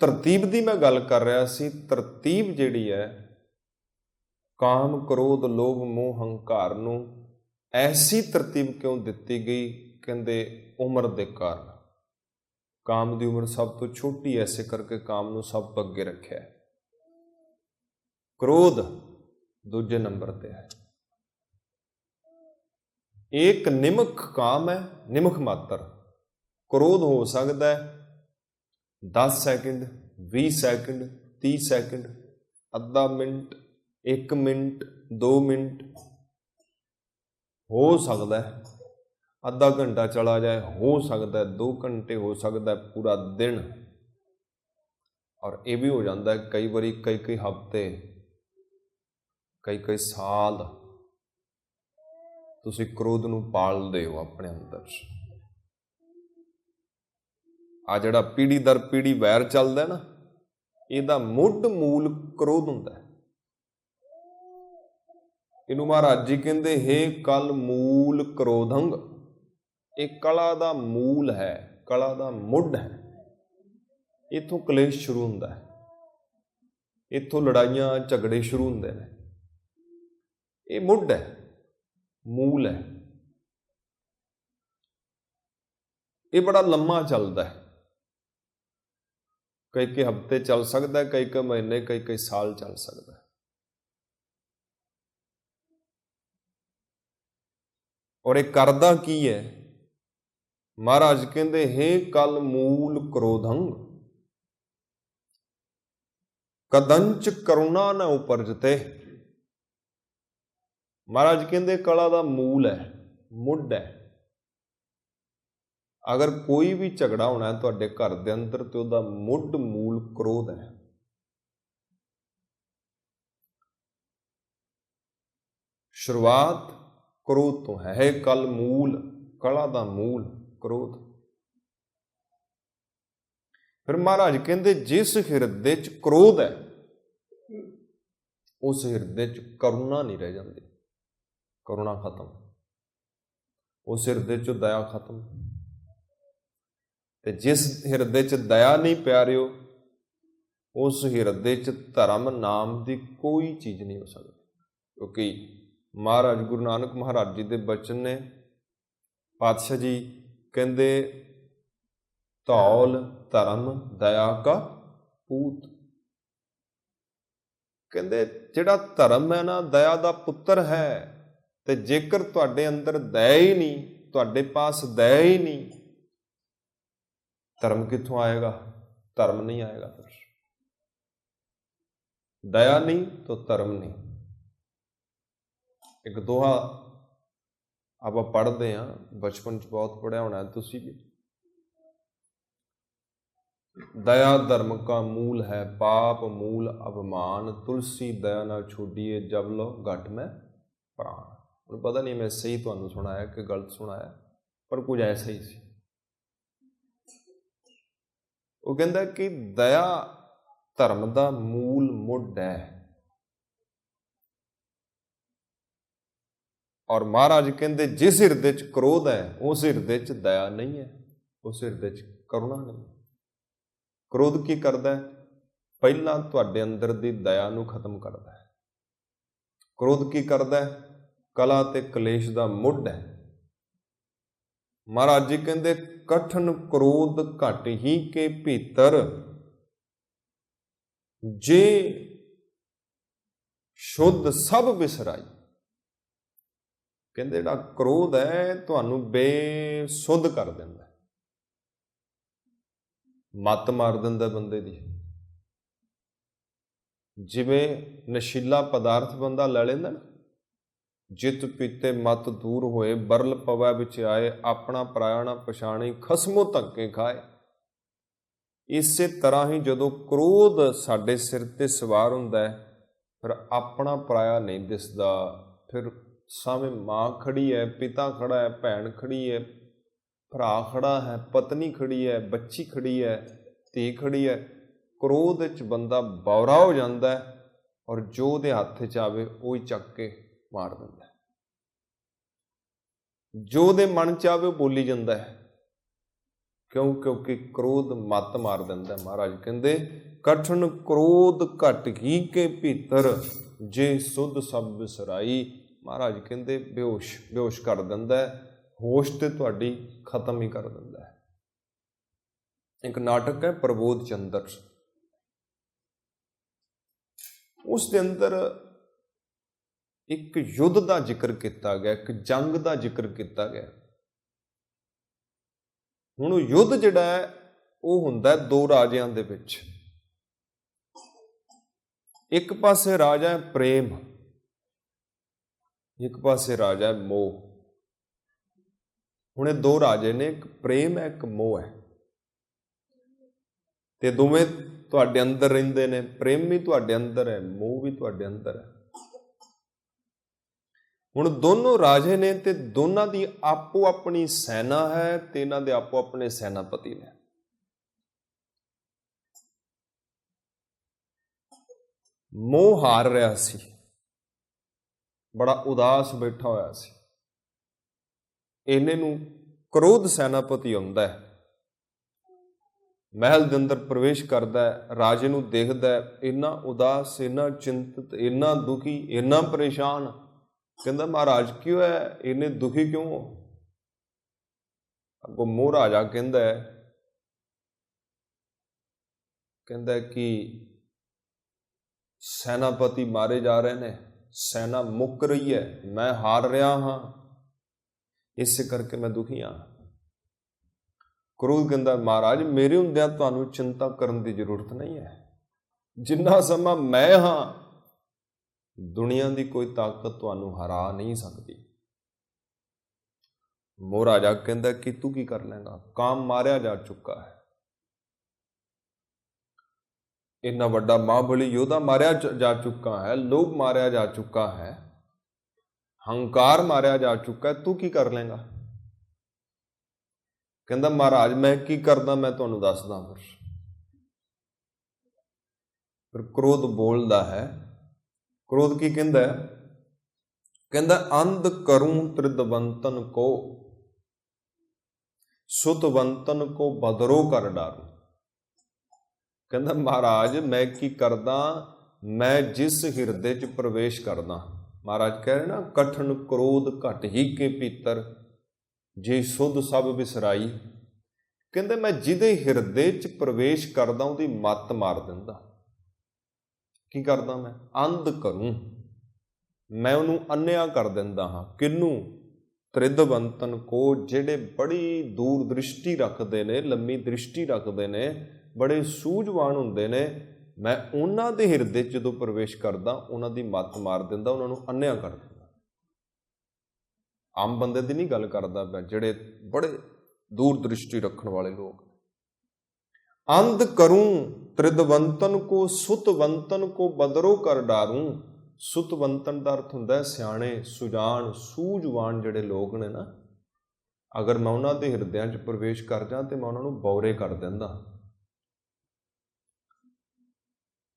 तरतीब की मैं गल कर रहा सी। तरतीब जिहड़ी है काम क्रोध लोभ मोह हंकार नूं ऐसी तरतीब क्यों दिती गई? कहंदे उम्र दे कारण। काम की उम्र सब तो छोटी है, इसे करके काम नूं सब तो अगे रखिया है। क्रोध दूजे नंबर ते है। एक निमक काम है, निमक मात्र। क्रोध हो सकता है 10 सैकंड, 20 सैकंड, 30 सैकंड, अद्धा मिनट, 1 मिनट, 2 मिनट, हो सकता है अद्धा घंटा चला जाए, हो सकता है 2 घंटे, हो सकता है पूरा दिन, और यह भी हो जाता है कई बारी कई कई हफ्ते, कई कई साल तुसी क्रोध नूं पालदे हो अपने अंदर। आ जिहड़ा पीढ़ी दर पीढ़ी वैर चलदा ना, इहदा मुੱਢ मूल क्रोध हुंदा है। इनू महाराज जी कहते हे कल मूल क्रोधंग। एक कला दा मूल है, कला दा मुੱਢ है। इत्थों कलेश शुरू हुंदा है, इत्थों लड़ाइयां झगड़े शुरू हुंदे ने। ये मुੱਢ है, मूल है। ये बड़ा लम्मा चलता है, कई कई हफ्ते चल सकता है, कई कई महीने, कई कई साल चल सकता है। और एक करदा की है? महाराज कहते हे कल मूल क्रोधंग कदंच करुणा न उपरजते। महाराज कहते कला दा मूल है, मुੱਢ है। अगर कोई भी झगड़ा होना है तुहाडे घर दे अंदर तो उहदा मुੱਢ मूल क्रोध है। शुरुआत क्रोध तो है। हे कल मूल, कला दा मूल क्रोध। फिर महाराज कहते जिस हिरदे च क्रोध है उस हिरदे च करुणा नहीं रह जाती। करुणा खत्म, उस हिरदे च दया खत्म। ते जिस हिरदे च दया नहीं प्यारियो, उस हिरदे च धर्म नाम की कोई चीज़ नहीं हो सकती। क्योंकि महाराज गुरु नानक महाराज जी के बचन ने, पातशाह जी कहते धौल धर्म दया का पूत। कहते जिहड़ा धर्म है ना, दया का पुत्र है। ते जेकर तुहाडे अंदर दया ही नहीं, तुहाडे पास दया ही नहीं, धर्म कित्थों आएगा? धर्म नहीं आएगा। फिर दया नहीं तो धर्म नहीं। एक दोहा आप पढ़ते हैं, बचपन च बहुत पढ़िया होना है तुसी भी। दया धर्म का मूल है, पाप मूल अभिमान, तुलसी दया ना छोड़िए, जब लो घट में प्राण। मुझे पता नहीं मैं सही तुहानू सुनाया कि गलत सुनाया, पर कुछ ऐसा ही सी। वो कहता कि दया धर्म का मूल मुੱਢ है। और महाराज कहते जिस हिरदे च क्रोध है उस हिरदे च दया नहीं है, उस हिरदे च करुणा नहीं। क्रोध की करता है? पहला तुहाडे अंदर दी दया नू खत्म करता है। क्रोध की करता है? कला ते कलेश का मुੱਢ है। महाराज जी कहते कठन क्रोध घट ही के भीतर, जे शुद्ध सब बिसराई। कहते जिहड़ा क्रोध है तुहानू बेसुध कर दिंदा, मत मार दिंदा बंदे दी। जिवें नशीला पदार्थ बंदा ले लेंदा ना, जित पीते मत दूर होए, बरल पवै विच आए, अपना पराया ना पछाणी, खसमों धक्के खाए। इसे तरह ही जदों क्रोध साडे सिर ते सवार हुंदा है, फिर अपना पराया नहीं दिसदा। फिर सामने माँ खड़ी है, पिता खड़ा है, भैन खड़ी है, भरा खड़ा है, पत्नी खड़ी है, बच्ची खड़ी है, धी खड़ी है। क्रोध च बंदा बौरा हो जाता है, और जो उहदे हत्थ च आवे वो ही चक के मार दिंदा है, जो उहदे मन च आवे बोली जाता है। क्यों? क्योंकि क्रोध मत मार दिंदा। महाराज कहते कठिन क्रोध घट ही के भीतर, जे सुध सब विसराई। महाराज कहते बेहोश बेहोश कर दिंदा, होश ते तुहाडी खत्म ही कर दिंदा है। एक नाटक है प्रबोध चंद्र, उस दे अंदर एक युद्ध का जिक्र किया गया, एक जंग का जिक्र किया गया। हुण युद्ध जिहड़ा है वो हुंदा है दो राजियां दे विच। एक पासे राजा है प्रेम, एक पासे राजा है मोह। हुणे दो राजे ने, एक प्रेम है एक मोह है, ते दोवें तुहाडे अंदर रहिंदे ने। प्रेम भी तुहाडे अंदर है, मोह भी तुहाडे अंदर है। हुण दोनों राजे ने ते दोनों की आपो अपनी सैना है ते इन्हां दे आपो अपने सैनापति ने। मोह हार रहा सी, बड़ा उदास बैठा होया सी। इन्हे नूं क्रोध सैनापति आउंदा है, महल दे अंदर प्रवेश करदा है, राजे नूं देखदा है, इन्ना उदास, इन्ना चिंतित, इन्ना दुखी, इन्ना परेशान। कहंदा महाराज क्यों है, इन्ने दुखी क्यों हो? अगों मोह राजा कहंदा है कि सैनापति मारे जा रहे ने, सैना मुक रही है, मैं हार रहा हाँ, इस करके मैं दुखी हाँ। क्रोध कहंदा महाराज मेरे हुंदियां तुहानूं चिंता करन दी जरूरत नहीं है, जिन्ना समा मैं हाँ दुनिया की कोई ताकत तुहानूं हरा नहीं सकती। मोह राजा कहंदा कि तू की कर लेगा, काम मारिया जा चुका है, इन्ना वड्डा महाबली योद्धा मारिया जा चुका है, लोभ मारिया जा चुका है, हंकार मारिया जा चुका है, तू की कर लेगा? कहंदा महाराज मैं की करदा, मैं तुहानूं दसदा। फिर क्रोध बोलदा है। क्रोध की कहंदा है? कहंदा अंध करूं त्रिदवंतन को, सुतवंतन को बदरो कर डारूं। कहंदा महाराज मैं की करदा, मैं जिस हिरदे च प्रवेश करदा, महाराज कह रहे ना कठिन क्रोध घट ही के भीतर, जे सुध सब विसराई। कहंदे मैं जिहदे हिरदे च प्रवेश करदा उहदी मत मार दिंदा। की करदा मैं? अंध करूं, मैं उहनूं अन्निया कर दिंदा हाँ। किनूं? त्रिदवंतन को, जिहड़े बड़ी दूर दृष्टि रखते ने, लंबी दृष्टि रखते ने, बड़े सूझवान हुंदे ने, मैं उन्हां दे हिरदे जदों प्रवेश करदा उन्हां दी मत मार दिंदा, उन्हां नूं अन्निया कर दिंदा। आम बंदे दी नहीं गल करदा मैं, जिहड़े बड़े दूर दृष्टि रखण वाले लोग। अंध करूं त्रिदवंतन को, सुतवंतन को बदरो कर डारूं। सुतवंतन का अर्थ हुंदा है सियाणे, सुजान, सूझवान जिहड़े लोग ने ना, अगर मैं उन्हां दे हिरदियां च प्रवेश कर जां ते मैं उन्हां नूं बौरे कर दिंदा,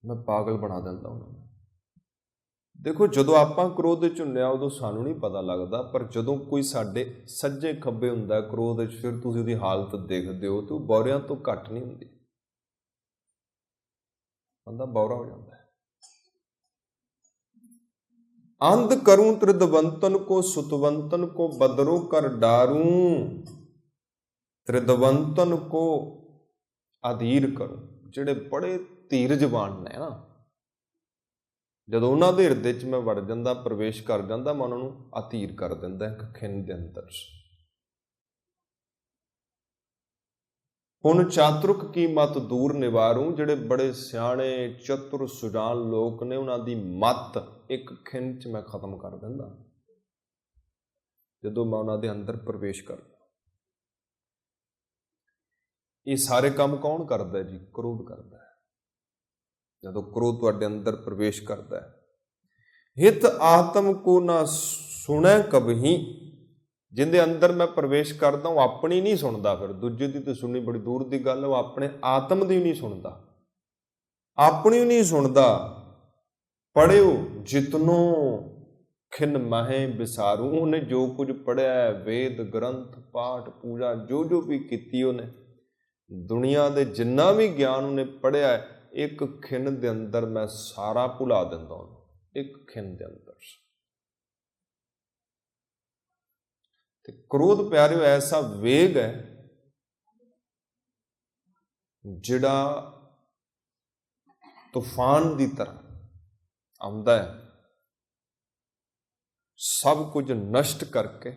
मैं पागल बना दिंदा उन्हां नूं। देखो जदों आपां क्रोध च हुंदे आ उदों सानूं नहीं पता लगदा, पर जदों कोई साडे सज्जे खब्बे हुंदा क्रोध च, फिर तुसीं उहदी हालत देखदे हो तो बौरियां तो घट नहीं हुंदी, बंदा बौरा हो जाता है। अंध करूं त्रिदवंतन को, सुतवंतन को बदरो कर डारूं। त्रिदवंतन को अधीर करूं, जिहड़े बड़े धीरजवान ने ना, जदों उन्हां दे हिरदे च मैं वड़ जांदा, प्रवेश कर जांदा, मैं उन्हां नूं अधीर कर दिंदा एक खिन दे अंदर। हुण चातुक की मत दूर निवारूं, जिहड़े बड़े सियाणे चतुर सुजान लोग ने, उन्हां दी मत एक खिन च मैं खत्म कर दिंदा जदों मैं उन्हां दे अंदर प्रवेश करदा। ये सारे काम कौन करदा है जी? क्रोध करदा है। जदों क्रोध तुहाडे अंदर प्रवेश करदा है। हित आत्म को ना सुनै कबही, जिंदे अंदर मैं प्रवेश करदा वो अपनी नहीं सुनदा, फिर दूजे दी तो सुननी बड़ी दूर की गल, वो अपने आत्म दी नहीं सुनदा, अपनी नहीं सुनदा। पढ़ियो जितनो खिन महे विसारू, उन्हें जो कुछ पढ़िया है, वेद ग्रंथ पाठ पूजा जो भी की उन्हें, ਦੁਨੀਆ ਦੇ ਜਿੰਨਾ ਵੀ ਗਿਆਨ ਉਹਨੇ ਪੜ੍ਹਿਆ ਇੱਕ ਖਿਣ ਦੇ ਅੰਦਰ ਮੈਂ ਸਾਰਾ ਭੁਲਾ ਦਿੰਦਾ ਉਹਨੂੰ, ਇੱਕ ਖਿਣ ਦੇ ਅੰਦਰ। ਤੇ ਕ੍ਰੋਧ ਪਿਆਰਿਓ ਐਸਾ ਵੇਗ ਹੈ ਜਿਹੜਾ ਤੂਫਾਨ ਦੀ ਤਰ੍ਹਾਂ ਆਉਂਦਾ ਹੈ, ਸਭ ਕੁਝ ਨਸ਼ਟ ਕਰਕੇ।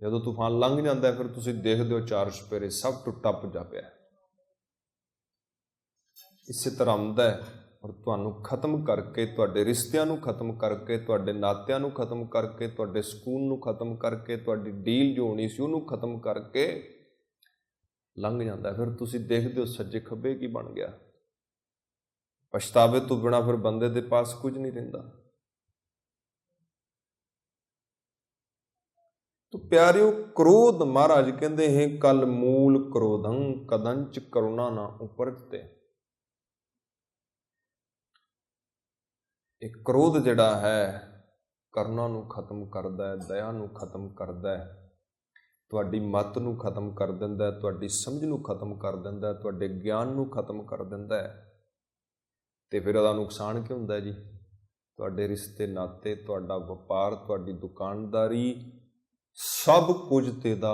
ਜਦੋਂ ਤੂਫਾਨ ਲੰਘ ਜਾਂਦਾ ਫਿਰ ਤੁਸੀਂ ਦੇਖਦੇ ਹੋ ਚਾਰ ਚੁਫੇਰੇ ਸਭ ਟੁੱਟਾ ਭੱਜਾ ਪਿਆ। ਇਸੇ ਤਰ੍ਹਾਂ ਆਉਂਦਾ ਹੈ ਔਰ ਤੁਹਾਨੂੰ ਖਤਮ ਕਰਕੇ, ਤੁਹਾਡੇ ਰਿਸ਼ਤਿਆਂ ਨੂੰ ਖਤਮ ਕਰਕੇ, ਤੁਹਾਡੇ ਨਾਤਿਆਂ ਨੂੰ ਖਤਮ ਕਰਕੇ, ਤੁਹਾਡੇ ਸਕੂਨ ਨੂੰ ਖਤਮ ਕਰਕੇ, ਤੁਹਾਡੀ ਡੀਲ ਜੋ ਹੋਣੀ ਸੀ ਉਹਨੂੰ ਖਤਮ ਕਰਕੇ ਲੰਘ ਜਾਂਦਾ। ਫਿਰ ਤੁਸੀਂ ਦੇਖਦੇ ਹੋ ਸੱਜੇ ਖੱਬੇ ਕੀ ਬਣ ਗਿਆ। ਪਛਤਾਵੇ ਤੋਂ ਬਿਨਾਂ ਫਿਰ ਬੰਦੇ ਦੇ ਪਾਸ ਕੁਝ ਨਹੀਂ ਰਹਿੰਦਾ। ਤੋ ਪਿਆਰਿਓ, ਕ੍ਰੋਧ ਮਹਾਰਾਜ ਕਹਿੰਦੇ ਹੈ ਕਲ ਮੂਲ ਕ੍ਰੋਧੰ ਕਦੰਚ ਕਰੁਣਾ ਨਾ ਉਪਰਜਤੇ। ਇਹ ਕ੍ਰੋਧ ਜਿਹੜਾ ਹੈ ਕਰੁਣਾ ਨੂੰ ਖਤਮ ਕਰਦਾ ਹੈ, ਦਇਆ ਨੂੰ ਖਤਮ ਕਰਦਾ ਹੈ, ਤੁਹਾਡੀ ਮੱਤ ਨੂੰ ਖਤਮ ਕਰ ਦਿੰਦਾ ਹੈ, ਤੁਹਾਡੀ ਸਮਝ ਨੂੰ ਖਤਮ ਕਰ ਦਿੰਦਾ ਹੈ, ਤੁਹਾਡੇ ਗਿਆਨ ਨੂੰ ਖਤਮ ਕਰ ਦਿੰਦਾ ਹੈ। ਤੇ ਫਿਰ ਉਹਦਾ ਨੁਕਸਾਨ ਕੀ ਹੁੰਦਾ ਜੀ? ਤੁਹਾਡੇ ਰਿਸ਼ਤੇ ਨਾਤੇ, ਤੁਹਾਡਾ ਵਪਾਰ, ਤੁਹਾਡੀ ਦੁਕਾਨਦਾਰੀ, ਸਭ ਕੁਝ ਤੇ ਦਾ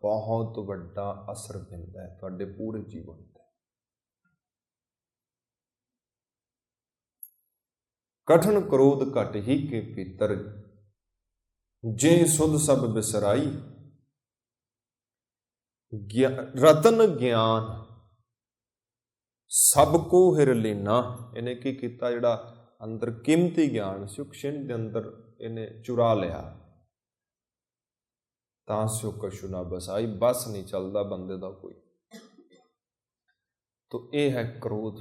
ਬਹੁਤ ਵੱਡਾ ਅਸਰ ਪੈਂਦਾ ਹੈ ਤੁਹਾਡੇ ਪੂਰੇ ਜੀਵਨ ਤੇ। ਕਠਨ ਕ੍ਰੋਧ ਘਟ ਹੀ ਕੇ ਭੀਤਰ, ਜੇ ਸੁਧ ਸਭ ਬਿਸਰਾਈ। ਰਤਨ ਗਿਆਨ ਸਭ ਕੋ ਹਿਰ ਲੀਨਾ। ਇਹਨੇ ਕੀ ਕੀਤਾ? ਜਿਹੜਾ ਅੰਦਰ ਕੀਮਤੀ ਗਿਆਨ ਸੀ ਉਹ ਛਿਣ ਦੇ ਅੰਦਰ ਇਹਨੇ ਚੁਰਾ ਲਿਆ। ਤਾਂ ਸਿਓ ਕਛੂ ਨਾ ਬਸਾਈ, ਬਸ ਨਹੀਂ ਚੱਲਦਾ ਬੰਦੇ ਦਾ ਕੋਈ। ਤੋ ਇਹ ਹੈ ਕ੍ਰੋਧ।